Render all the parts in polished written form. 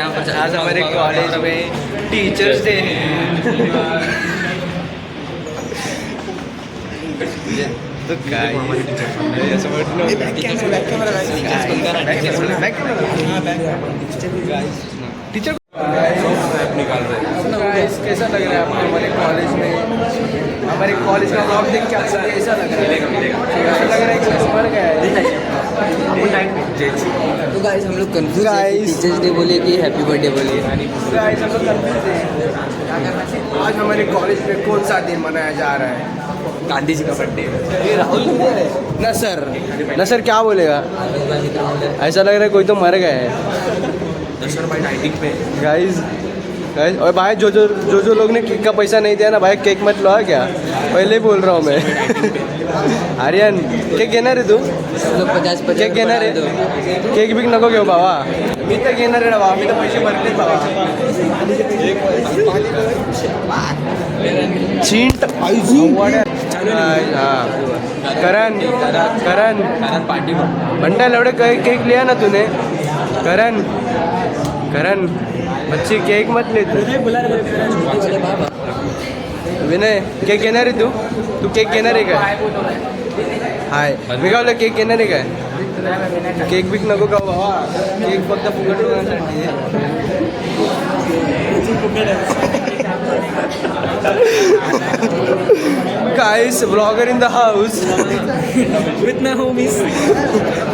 आज हमारे कॉलेज में टीचर्स डे तो काय असं म्हटलं टीचर कैसा लग रहा है आपको हमारे कॉलेज में हमारे कॉलेज का ब्लॉग देख के आपको कैसा लग रहा है ऐसा लग रहा है कि मर गया है तो गाइस हम लोग कंफ्यूज है कि टीचर्स डे बोले कि हैप्पी बर्थडे बोले गाइस हम लोग कंफ्यूज हैं आज हमारे कॉलेज में कौन सा दिन मनाया जा रहा है गांधी जी का बर्थडे ये राहुल न सर क्या बोलेगा ऐसा लग रहा है कोई तो मर गया है नसर भाई डाइटिंग पे गाइस और भाई जो लोग ने केक का पैसा नहीं दिया ना भाई केक मत लो क्या पहले ही बोल रहा हूँ मैं आर्यन केक घेणार रे तू 50 केक घेणार रे केक बिक नको घेऊ बाबा मी तर घेणार रे बाबा मी तर पैसे भरते बाबा चींट करण पार्टी बंडल एवढे केक लिया ना तूने करण बच्ची केक मत ले तू विनय केक घेणार रे तू केक घेणार आहे काय हाय मी गावलं केक घेणार आहे काय केक बिक नको का बाबा केक फक्त फुकट होण्यासाठी guys blogger in the house with my homies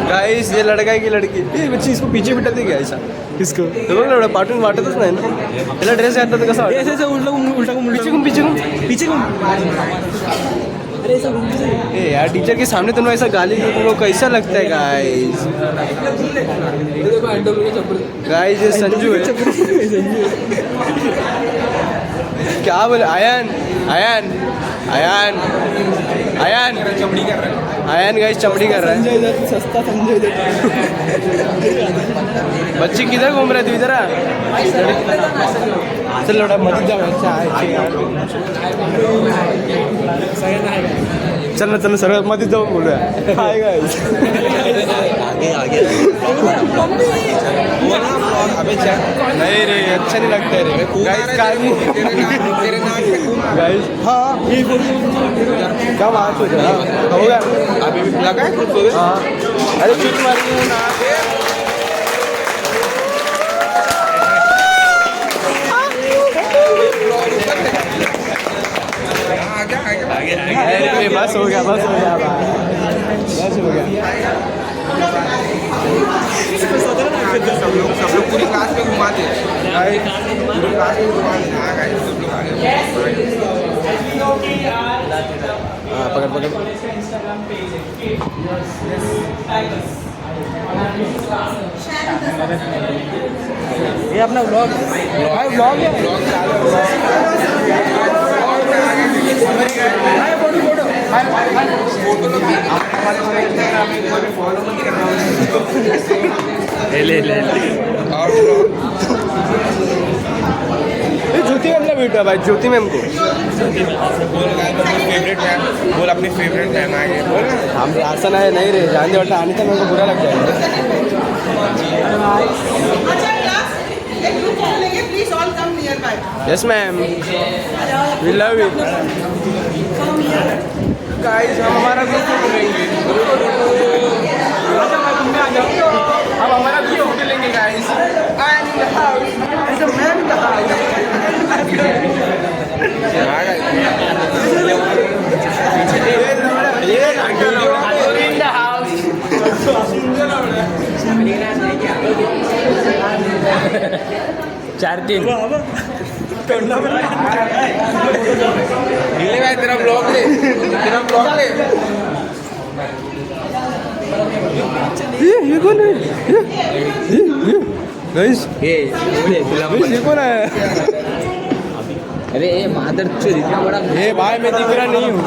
guys ये लड़का है की लड़की ये बच्ची इसको पीछे बिठाते क्या ऐसा किसको तो बघ ना पाठवून वाटतच नाही ना त्याला ड्रेस घातला तर कसा पीछे ए यार टीचर के सामने तुम ऐसा गाली दो तुमको कैसा लगता है गाइस ये संजू है क्या बोले आयन गाइस चमड़ी कर रहा है सस्ता संजय दत्त बच्ची किधर घूम रहे थे इधर चल लड़ा मत जाओ चल ना सर मत जाओ बोल रहा है हाय गाइस आगे नहीं रे अच्छा नहीं लगता रे गाइस हाँ क्या बात हो रहा होगा अभी लगा है हाँ अरे चुप मारिए ना आगे बस हो गया सब लोग पूरी क्लास में घुमाते हैं पूरी क्लास में घुमाते हाँ पकड़ ये अपना ब्लॉग है ले ज्योति मैम ने बेटा भाई ज्योति मैम को बोल अपनी फेवरेट मैम आगे बोल हम आसन है नहीं रे जान दे बेटा आने तक मेरे को बुरा लग जाएगा yes ma'am we love you guys हम हमारा ग्रुप लेंगे अब हमारा ग्रुप लेंगे guys I am in the house is a man in the house in the house चार तीन तेरा ब्लॉग ले ये कौन है ये गाइस ये कौन है अरे मादर चोद इतना बड़ा ये भाई मैं दिख रहा नहीं हूँ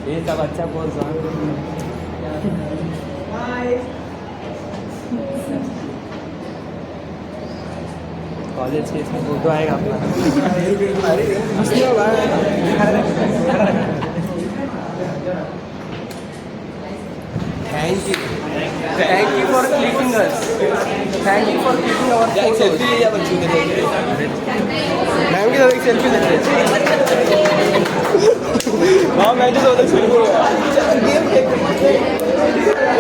ये सब अच्छा बोल कॉलेज के इसमें फोटो आएगा अपना मैम के साथ एक सेल्फी लेते हाँ मैं तो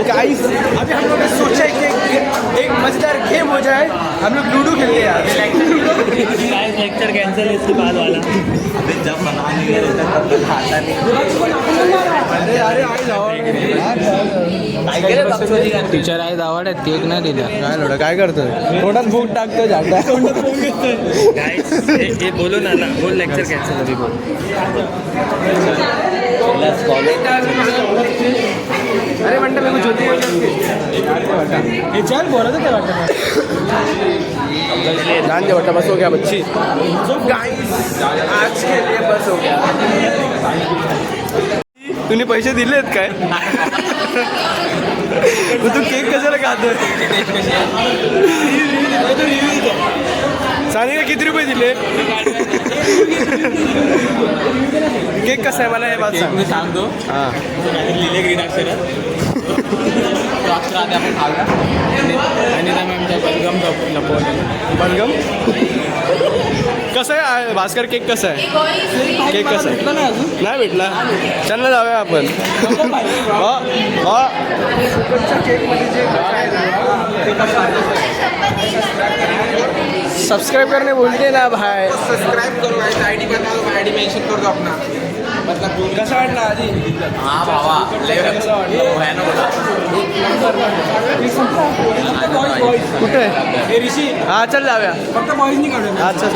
गाइस अभी हम लोग ने सोचा है कि एक मजेदार गेम हो जाए हम लोग लूडो खेलते हैं यार लेक्चर कैंसिल इसके बाद वाला जब बना नहीं रहता तब तक खाता नहीं अरे अरे आई जाओ टीचर आहे आवड आहे केक नाही दिला काय लोडा काय करतोय तोंडात भूक टाकतोय झाडा गाइस ये बोलो ना बोल लेक्चर कैंसिल अभी बोल अरे म्हणता मेरे को ज्योति चल बोला था क्या वाटता जान दे वाटता बस हो गया बच्ची गाइस आज के लिए बस हो गया तूने पैसे दिलेत काय तू केक कशाला खातोय सानिका किती रुपये दिले केक कसा आहे मला हे बात सांग मी सांगतो हां लिहिले ग्रीन अक्षरात आपण खाल्ला आणि त्या मॅमचा बलगम लपवला बलगम कसं आहे भास्कर केक कसा आहे केक कसा आहे नाही भेटला चल ना जाऊया आपण सब्सक्राइब करने बोलते ना भाई सब्सक्राइब करो आईडी बता दो आईडी मेंशन कर दो अपना मतलब कसं वाटलं आधी हाँ भावा कुठे हां चल जाऊया फक्त बॉईज नाही काढून हां चल